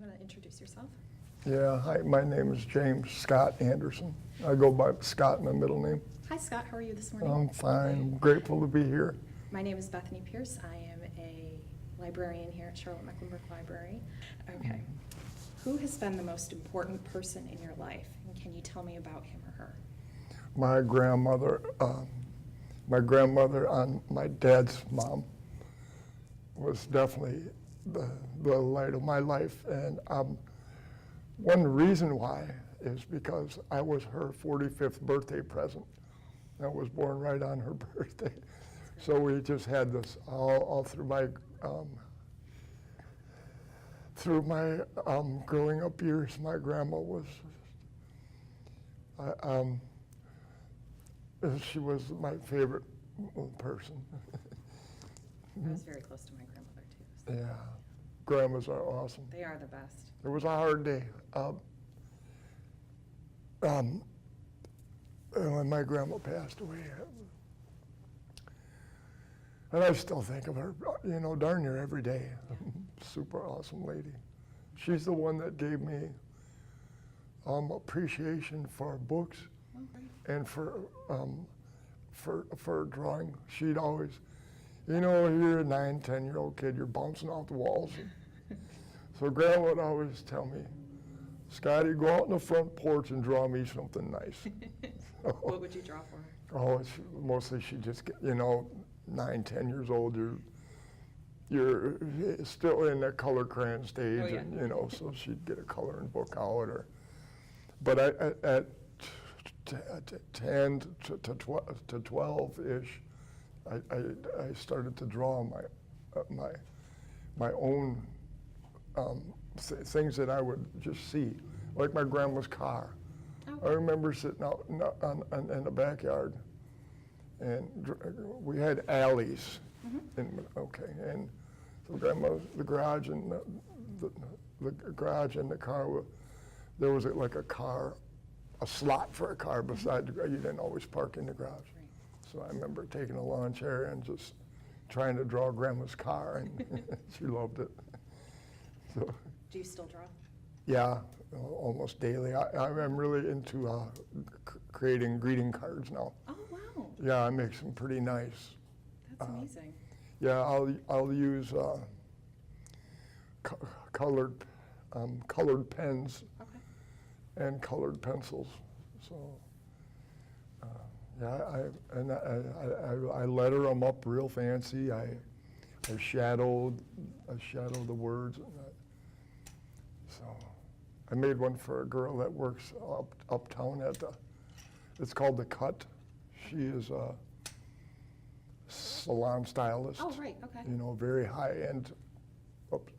you want to introduce yourself? Yeah, hi, my name is James Scott Anderson. I go by Scott in the middle name. Hi, Scott. How are you this morning? I'm fine. I'm grateful to be here. My name is Bethany Pierce. I am a librarian here at Charlotte-Mecklenburg Library. Okay. Who has been the most important person in your life? And can you tell me about him or her? My grandmother on my dad's mom was definitely the light of my life. And one reason why is because I was her 45th birthday present. I was born right on her birthday. So we just had this all through my growing up years. My grandma was, she was my favorite person. I was very close to my grandmother, too. So. Yeah, grandmas are awesome. They are the best. It was a hard day. When my grandma passed away, and I still think of her, darn near every day. Super awesome lady. She's the one that gave me appreciation for books and for drawing. She'd always, you're a 9, 10-year-old kid, you're bouncing off the walls. So Grandma would always tell me, Scotty, go out on the front porch and draw me something nice. What would you draw for her? Oh, mostly she just, 9, 10 years old, you're still in that color crayon stage, Oh, yeah. and, so she'd get a coloring book out. But at 10 to 12-ish, I started to draw my own things that I would just see, like my grandma's car. Oh. I remember sitting out in the backyard, and we had alleys. And so grandma's the garage and the garage and the car. There was like a slot for a car beside the garage. You didn't always park in the garage. Right. So I remember taking a lawn chair and just trying to draw grandma's car, and she loved it. So, Do you still draw? yeah, almost daily. I'm really into creating greeting cards now. Oh, wow. Yeah, I make some pretty nice. That's amazing. Yeah, I'll use colored pens Okay. and colored pencils. So I letter them up real fancy. I shadow the words. So I made one for a girl that works uptown it's called The Cut. She is a salon stylist. Oh, right, okay. Very high end.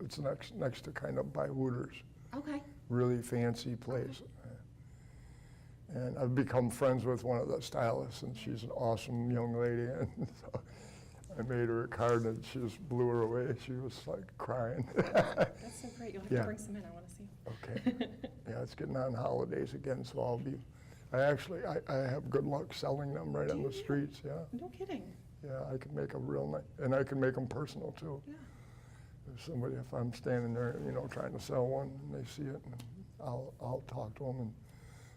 It's next to kind of by Hooters. Okay. Really fancy place. And I've become friends with one of the stylists, and she's an awesome young lady. And so I made her a card, and she just blew her away. She was like crying. That's so great. You'll have Yeah. to bring some in. I want to see. Okay. Yeah, it's getting on holidays again, so I have good luck selling them right on the streets. Yeah. No kidding. Yeah, I can make a real nice, and I can make them personal too. Yeah. If I'm standing there, trying to sell one, and they see it, and I'll talk to them,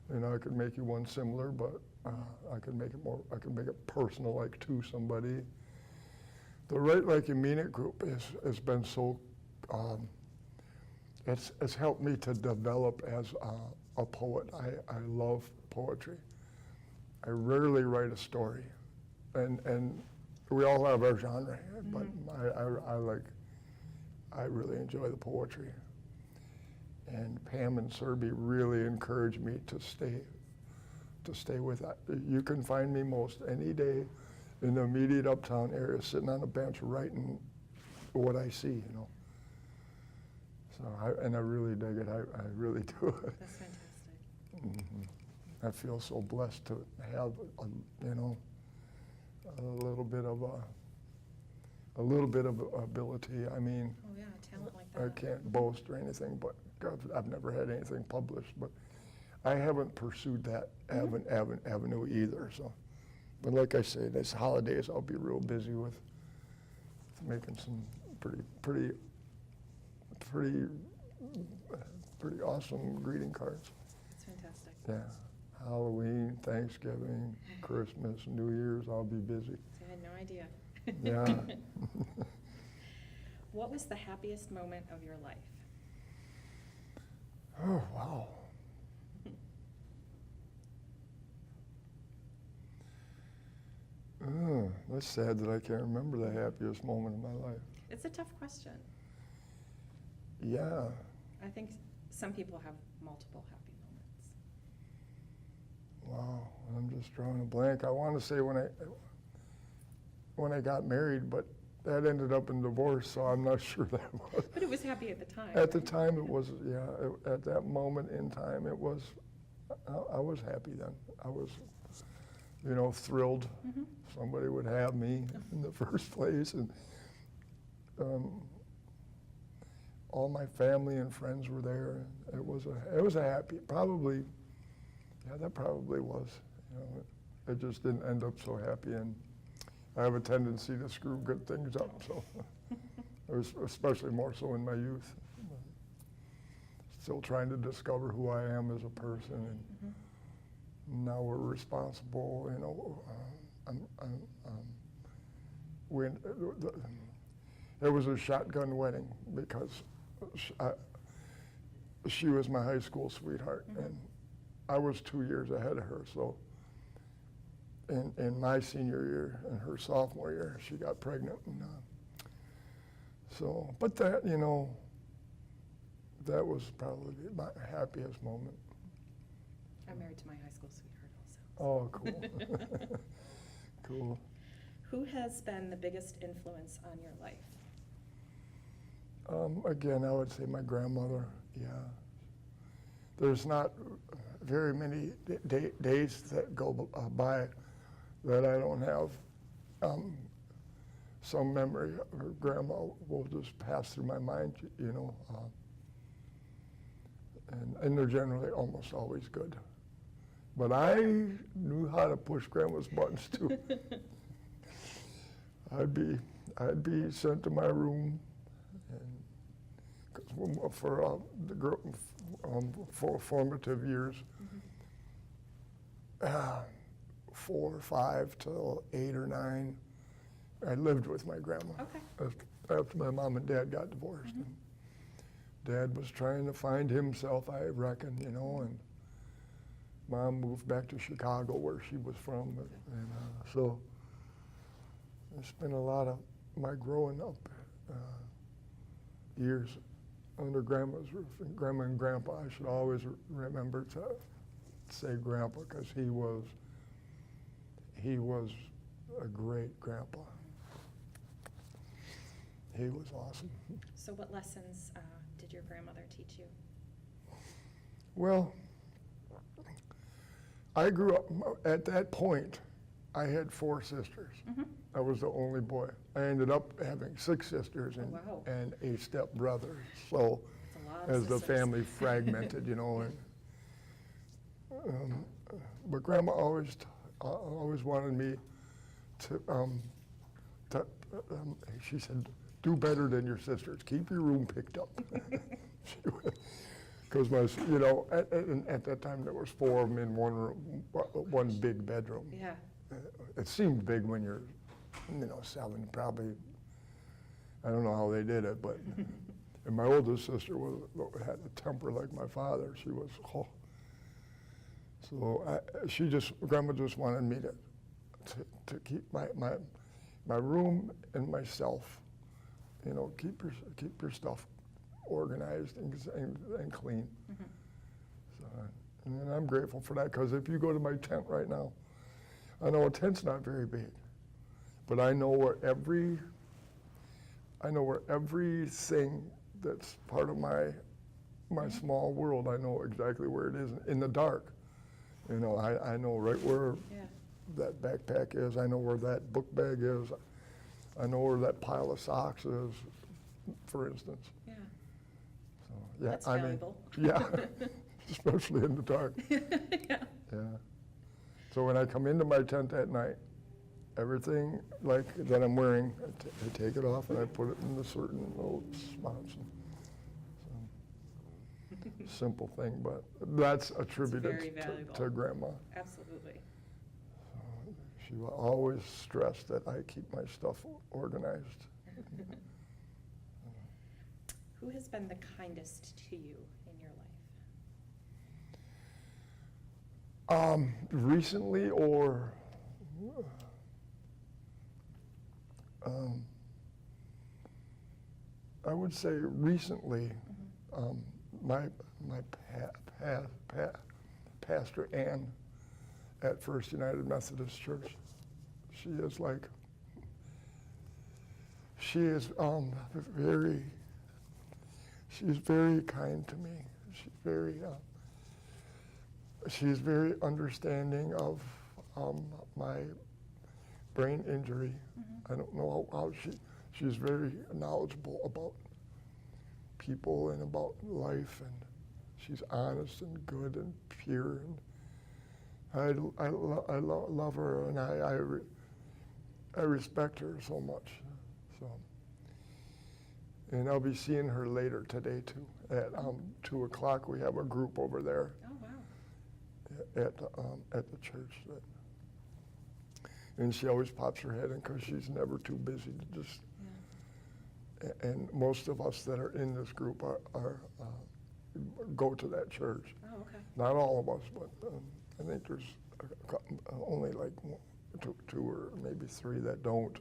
and I could make you one similar, but I could make it personal, like to somebody. The Write Like You Mean It group has been so, it's helped me to develop as a poet. I love poetry. I rarely write a story, and we all have our genre, but I really enjoy the poetry. And Pam and Serby really encouraged me to stay with that. You can find me most any day in the immediate uptown area, sitting on a bench writing what I see, So I really dig it. I really do. That's fantastic. I feel so blessed to have, a little bit of ability. I mean, Oh, yeah, talent like I that. can't boast or anything, but God, I've never had anything published, but I haven't pursued that avenue either. So, but like I say, this holidays I'll be real busy with making some pretty pretty awesome greeting cards. That's fantastic. Yeah, Halloween, Thanksgiving, Christmas, New Year's, I'll be busy. I had no idea. Yeah. What was the happiest moment of your life? Oh, wow. That's sad that I can't remember the happiest moment of my life. It's a tough question. Yeah. I think some people have multiple happy moments. Wow, I'm just drawing a blank. I want to say when I got married, but that ended up in divorce, so I'm not sure that was. But it was happy at the time. At the right? time, it was, yeah, at that moment in time, it was, I was happy then. I was, thrilled Mm-hmm. somebody would have me in the first place. And all my family and friends were there. It was a happy, probably, yeah, that probably was. It just didn't end up so happy. And I have a tendency to screw good things up, so it was especially more so in my youth. Still trying to discover who I am as a person, and now we're responsible. It was a shotgun wedding because she was my high school sweetheart, and I was 2 years ahead of her, so. In my senior year and her sophomore year, she got pregnant. And, but that, that was probably my happiest moment. I'm married to my high school sweetheart also. Oh, cool. Cool. Who has been the biggest influence on your life? Again, I would say my grandmother, yeah. There's not very many days that go by that I don't have some memory of her. Grandma will just pass through my mind, and they're generally almost always good. But I knew how to push Grandma's buttons too. I'd be sent to my room, and for for formative years. 4 or 5 till 8 or 9, I lived with my grandma. Okay. After my mom and dad got divorced. And Dad was trying to find himself, I reckon, and Mom moved back to Chicago where she was from. And so I spent a lot of my growing up years under Grandma's roof. And Grandma and Grandpa, I should always remember to say Grandpa, because he was a great grandpa. He was awesome. So what lessons did your grandmother teach you? Well, I grew up, at that point, I had 4 sisters. I was the only boy. I ended up having 6 sisters and, wow. and a stepbrother. So That's a lot of as the sisters. family fragmented, but Grandma always wanted me to, she said, do better than your sisters. Keep your room picked up. Because at that time there was 4 of them in one room, one big bedroom. Yeah. It seemed big when you're, 7, probably. I don't know how they did it, but and my oldest sister had a temper like my father. She was, so Grandma just wanted me to keep my room and myself, keep your stuff organized and clean. So, and I'm grateful for that, because if you go to my tent right now, I know a tent's not very big, but I know where everything that's part of my small world, I know exactly where it is in the dark. I know right where that backpack is. I know where that book bag is. I know where that pile of socks is, for instance. Yeah. So, yeah, That's valuable. Yeah, especially in the dark. Yeah. Yeah. So when I come into my tent at night, everything that I'm wearing, I take it off and I put it in the certain little spots. So, simple thing, but that's attributed very valuable. to Grandma. Absolutely. She will always stress that I keep my stuff organized. Who has been the kindest to you in your life? Recently or I would say recently, my pastor Ann at First United Methodist Church, she is very kind to me. She's very understanding of my brain injury. I don't know how she's very knowledgeable about people and about life, and she's honest and good and pure, and I love her, and I respect her so much. So, and I'll be seeing her later today too. At 2 o'clock, we have a group over there. Oh, wow. At the church, and she always pops her head in because she's never too busy to just. Yeah. And most of us that are in this group are go to that church. Oh, okay. Not all of us, but I think there's only like two or maybe three that don't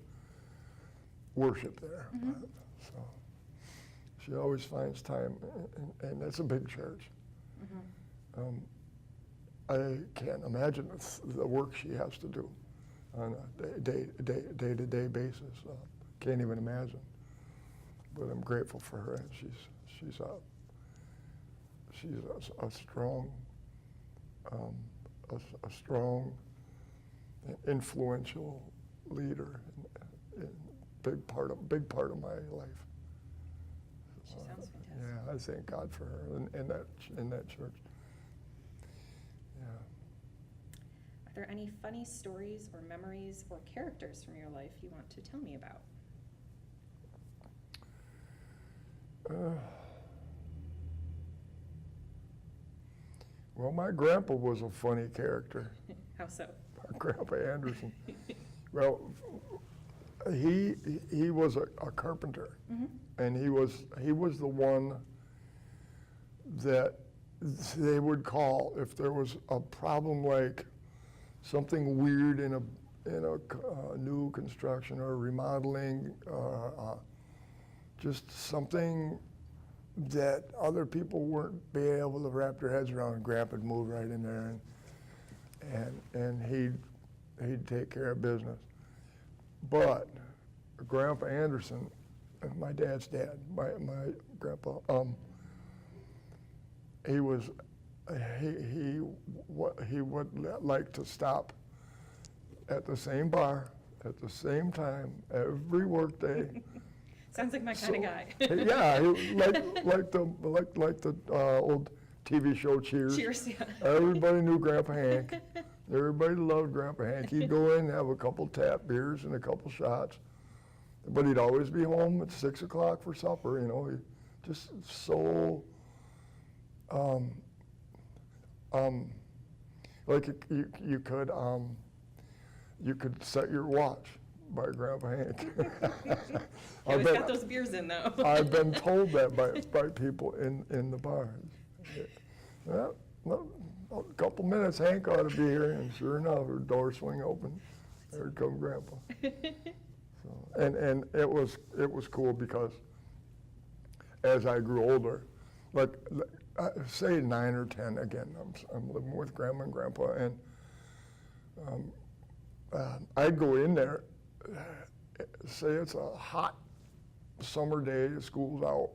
worship there. So she always finds time, and it's a big church. I can't imagine the work she has to do on a day-to-day basis. Can't even imagine. But I'm grateful for her, and she's a strong, influential leader, and big part of my life. She sounds fantastic. Yeah, I thank God for her in that church. Are there any funny stories or memories or characters from your life you want to tell me about? Well, my grandpa was a funny character. How so? My Grandpa Anderson. Well, he was a carpenter, and he was the one that they would call if there was a problem, like something weird in a new construction or remodeling, just something that other people weren't be able to wrap their heads around. Grandpa'd move right in there, and he'd take care of business. But Grandpa Anderson, my dad's dad, my grandpa, he would like to stop at the same bar at the same time every workday. Sounds like my kind of guy. Yeah, like the old TV show Cheers. Cheers, yeah. Everybody knew Grandpa Hank. Everybody loved Grandpa Hank. He'd go in and have a couple tap beers and a couple shots, but he'd always be home at 6 o'clock for supper. You know, just so. Like you could set your watch by Grandpa Hank. He always got those beers in, though. I've been told that by people in the bars. Well, a couple minutes, Hank ought to be here, and sure enough, her door swing open. There'd come Grandpa. So, and it was cool because as I grew older, like say 9 or 10 again, I'm living with Grandma and Grandpa, and I'd go in there, say it's a hot summer day, school's out.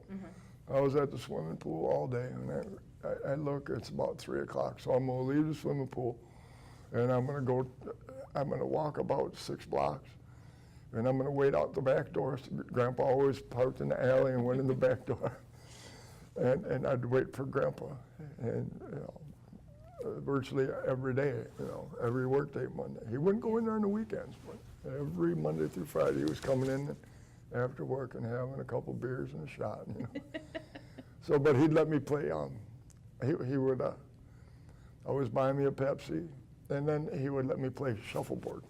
I was at the swimming pool all day, and I look, it's about 3 o'clock, so I'm gonna leave the swimming pool, and I'm gonna walk about 6 blocks, and I'm gonna wait out the back door. Grandpa always parked in the alley and went in the back door. And I'd wait for Grandpa, and virtually every day, every workday Monday. He wouldn't go in there on the weekends, but every Monday through Friday he was coming in after work and having a couple beers and a shot. So, but he'd let me play he would always buy me a Pepsi, and then he would let me play shuffleboard.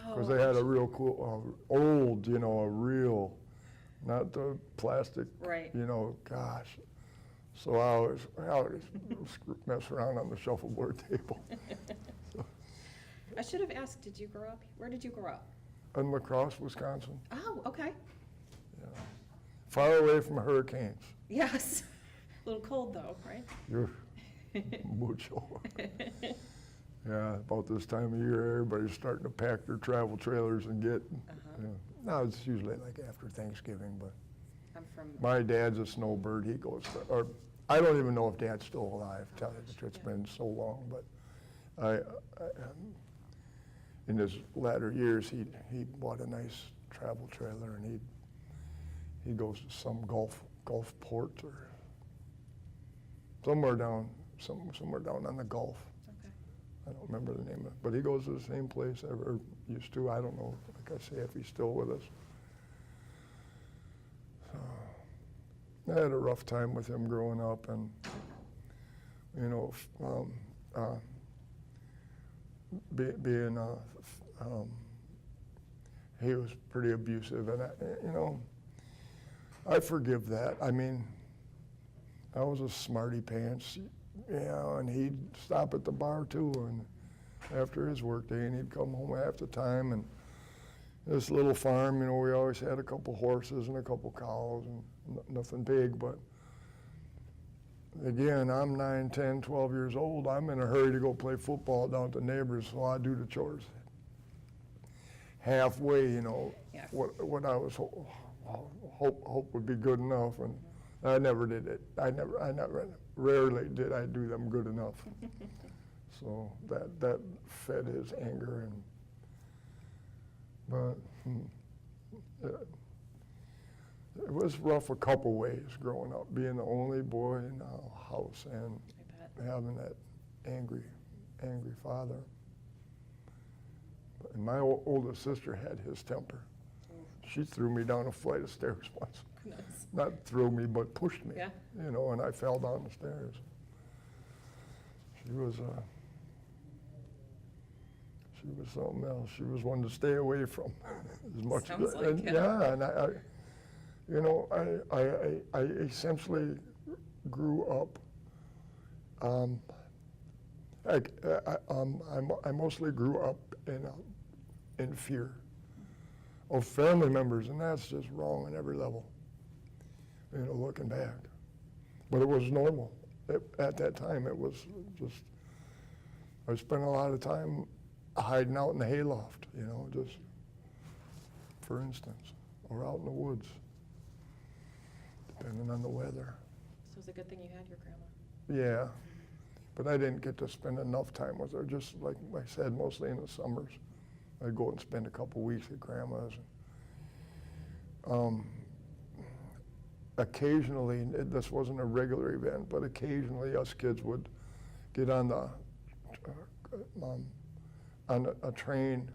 Because they had a real cool, old, you know, a real, not the plastic, Right. you know, gosh. So I always mess around on the shuffleboard table. I should have asked, did you grow up, where did you grow up? In La Crosse, Wisconsin. Oh, okay. Yeah. Far away from hurricanes. Yes. A little cold though, right? You're mucho. Yeah, about this time of year, everybody's starting to pack their travel trailers and get, Uh-huh. no, it's usually like after Thanksgiving, but I'm from, my dad's a snowbird. He goes to, or I don't even know if Dad's still alive, tell you the truth. It's been so long, but I in his latter years, he bought a nice travel trailer, and he goes to some Gulf port or somewhere down on the Gulf. okay. I don't remember the name of it, but he goes to the same place ever used to. I don't know, like I say, if he's still with us. So I had a rough time with him growing up, and you know, being he was pretty abusive, and you know, I forgive that. I mean, I was a smarty pants, you know, and he'd stop at the bar too, and after his work day, and he'd come home half the time. And this little farm, you know, we always had a couple horses and a couple cows, and nothing big, but again, I'm 9, 10, 12 years old. I'm in a hurry to go play football down to neighbors, so I do the chores. Halfway, you know, Yeah. what I was hope would be good enough, and I never did it. Rarely did I do them good enough. So that fed his anger, but it was rough a couple ways growing up, being the only boy in the house and I bet. having that angry father. And my oldest sister had his temper. She threw me down a flight of stairs once. Goodness. Not threw me, but pushed me. Yeah. You know, and I fell down the stairs. She was something else. She was one to stay away from as much. Sounds like and, it. yeah, and you know, I essentially grew up. I mostly grew up in fear of family members, and that's just wrong on every level. You know, looking back, but it was normal at that time. It was just I spent a lot of time hiding out in the hayloft. You know, just for instance, or out in the woods, depending on the weather. So it's a good thing you had your grandma. Yeah, but I didn't get to spend enough time with her. Just like I said, mostly in the summers. I'd go and spend a couple weeks at Grandma's. Occasionally, this wasn't a regular event, but occasionally us kids would get on a train,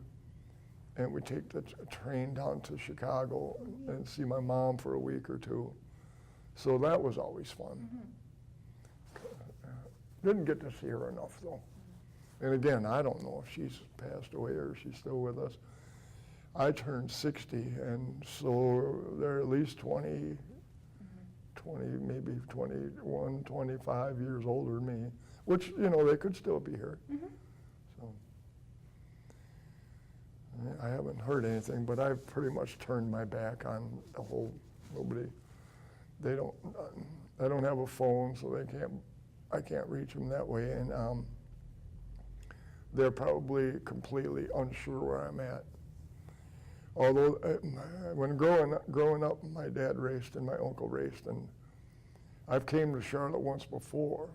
and we'd take the train down to Chicago and see my mom for a week or two. So that was always fun. Didn't get to see her enough, though. And again, I don't know if she's passed away or if she's still with us. I turned 60, and so they're at least 20, maybe 21, 25 years older than me, which, you know, they could still be here. So I haven't heard anything, but I've pretty much turned my back on the whole, I don't have a phone, so I can't reach them that way, and they're probably completely unsure where I'm at. Although when growing up, my dad raced and my uncle raced, and I've came to Charlotte once before,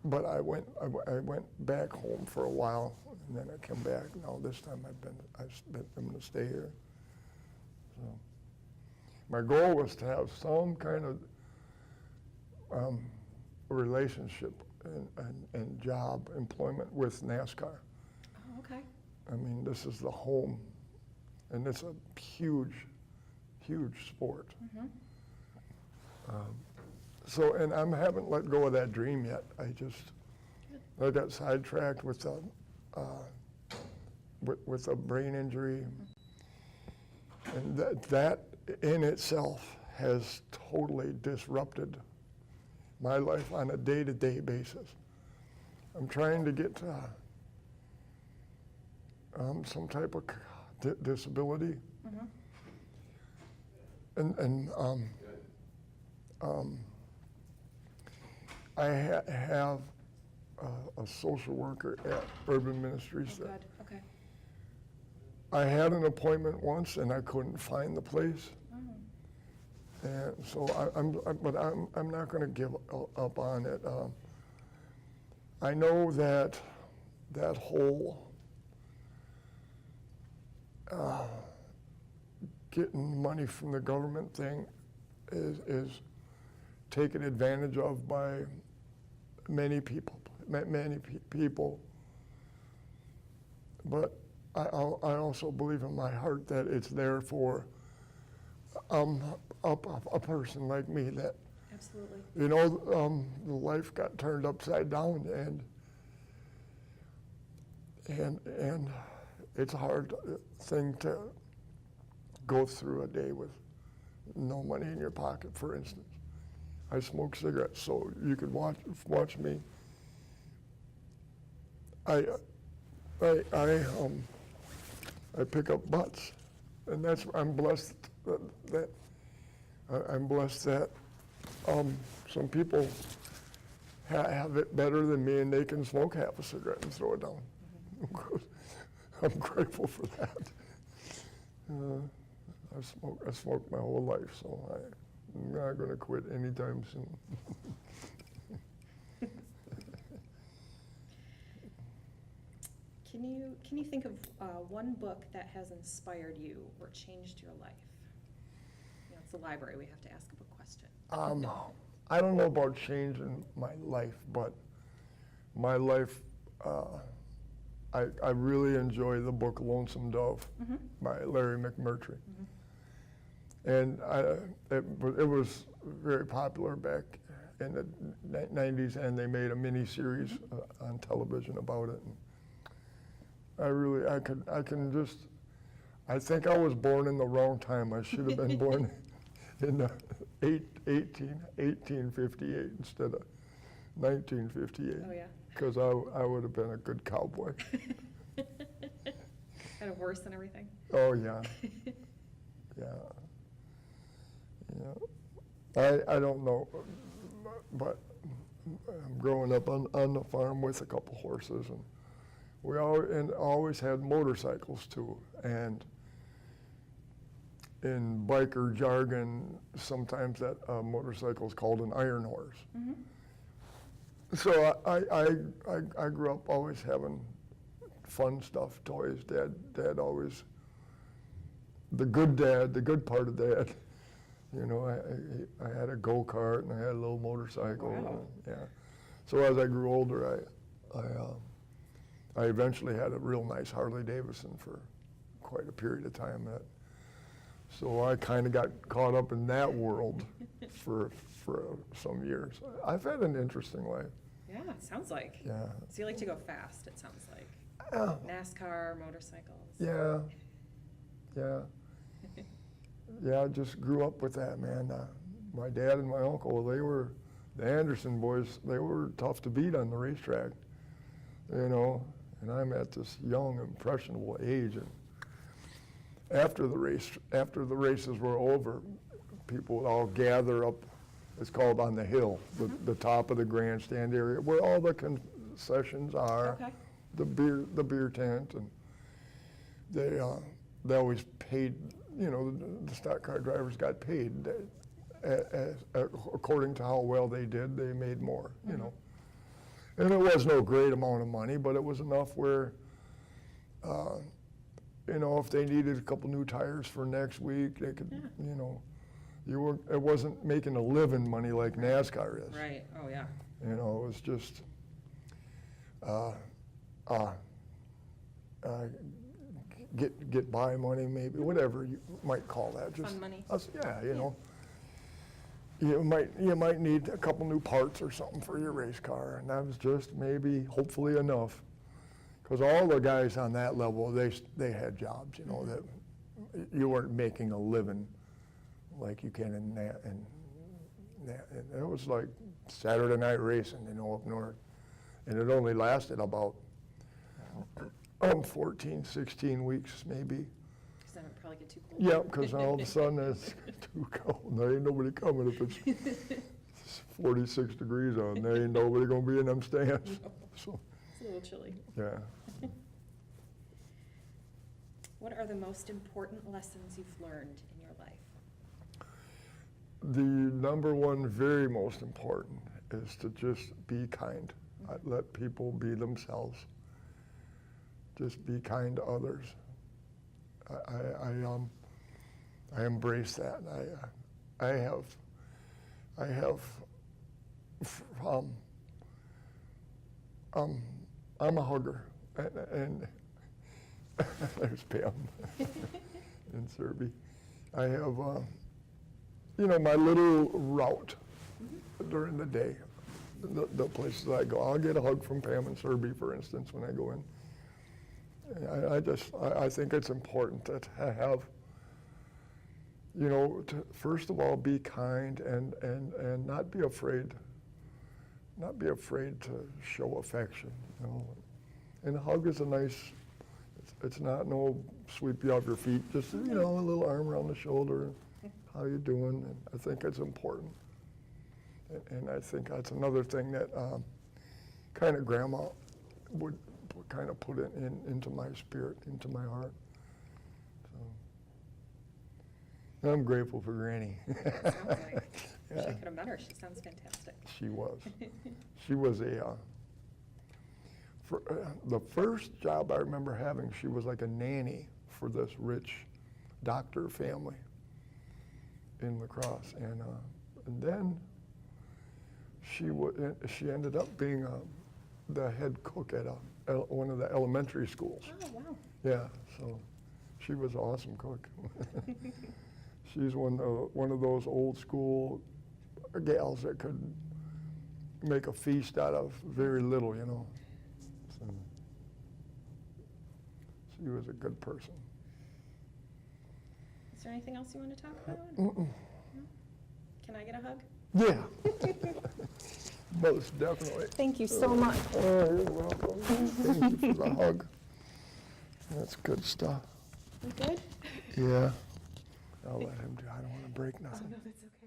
but I went back home for a while, and then I came back. Now this time I'm going to stay here. So my goal was to have some kind of relationship and job employment with NASCAR. Oh, okay. I mean, this is the home, and it's a huge sport. So, and I haven't let go of that dream yet. I got sidetracked with a brain injury, and that in itself has totally disrupted my life on a day-to-day basis. I'm trying to get some type of disability, and I have a social worker at Urban Ministries. Oh, good, okay. I had an appointment once and I couldn't find the place. And so I'm not going to give up on it. I know that whole getting money from the government thing is taken advantage of by many people. But I also believe in my heart that it's there for a person like me that, Absolutely. you know, the life got turned upside down, and it's a hard thing to go through a day with no money in your pocket, for instance. I smoke cigarettes, so you could watch me. I pick up butts, and I'm blessed that some people have it better than me, and they can smoke half a cigarette and throw it down. I'm grateful for that. I smoked my whole life, so I'm not going to quit anytime soon. Can you think of one book that has inspired you or changed your life? You know, it's the library. We have to ask a book question. I don't know about changing my life, but my life, I really enjoy the book Lonesome Dove by Larry McMurtry. And it was very popular back in the 90s, and they made a mini series on television about it. And I think I was born in the wrong time. I should have been born in the 1858 instead of 1958. Oh, yeah. Because I would have been a good cowboy. Had a horse and everything? Oh, yeah. I don't know, but I'm growing up on the farm with a couple horses, and we always had motorcycles too. And in biker jargon, sometimes that motorcycle is called an iron horse. So I grew up always having fun stuff, toys. Dad always, the good part of Dad. You know, I had a go-kart and I had a little motorcycle. Wow. Yeah. So as I grew older, I eventually had a real nice Harley Davidson for quite a period of time. So I kind of got caught up in that world for some years. I've had an interesting life. Yeah, it sounds like. Yeah. So you like to go fast, it sounds like. NASCAR, motorcycles. Yeah. Yeah, I just grew up with that, man. My dad and my uncle, the Anderson boys, they were tough to beat on the racetrack, you know, and I'm at this young, impressionable age. And after the races were over, people would all gather up, it's called on the hill, the top of the grandstand area, where all the concessions are, Okay. the beer tent, and they always paid. You know, the stock car drivers got paid according to how well they did. They made more, you know. And it was no great amount of money, but it was enough where, you know, if they needed a couple new tires for next week, they could, you know, it wasn't making a living money like NASCAR is. Right, oh yeah. You know, it was just, get by money, maybe, whatever you might call that. Just Fun money. Yeah, you know. you might need a couple new parts or something for your race car, and that was just maybe, hopefully enough. Because all the guys on that level, they had jobs, you know, that you weren't making a living like you can in that. And it was like Saturday night racing, you know, up north. And it only lasted about 14, 16 weeks maybe. Because then it would probably get too cold. Yeah, because all of a sudden it's too cold. There ain't nobody coming if it's 46 degrees on. There ain't nobody gonna be in them stands. No. So, It's a little chilly. yeah. What are the most important lessons you've learned in your life? The number one, very most important, is to just be kind. Let people be themselves. Just be kind to others. I embrace that. I'm a hugger, and there's Pam in Serby. I have, my little route during the day, the places I go. I'll get a hug from Pam in Serby, for instance, when I go in. I think it's important to have, to first of all be kind and not be afraid to show affection, And a hug is a nice, it's not no sweep you off your feet, just, a little arm around the shoulder, how you doing, and I think it's important. And I think that's another thing that kind of Grandma would kind of put it into my spirit, into my heart. So I'm grateful for Granny. Sounds like. Yeah. I could have met her. She sounds fantastic. She was. She was the first job I remember having, she was like a nanny for this rich doctor family in La Crosse. And then she ended up being the head cook at one of the elementary schools. Oh, wow. Yeah, so she was an awesome cook. She's one of those old school gals that could make a feast out of very little, So she was a good person. Is there anything else you want to talk about? Mm-mm. No? Can I get a hug? Yeah. Most definitely. Thank you so much. Oh, you're welcome. Thank you for the hug. That's good stuff. We good? Yeah. I'll let him do. I don't want to break nothing. Oh, no, that's okay.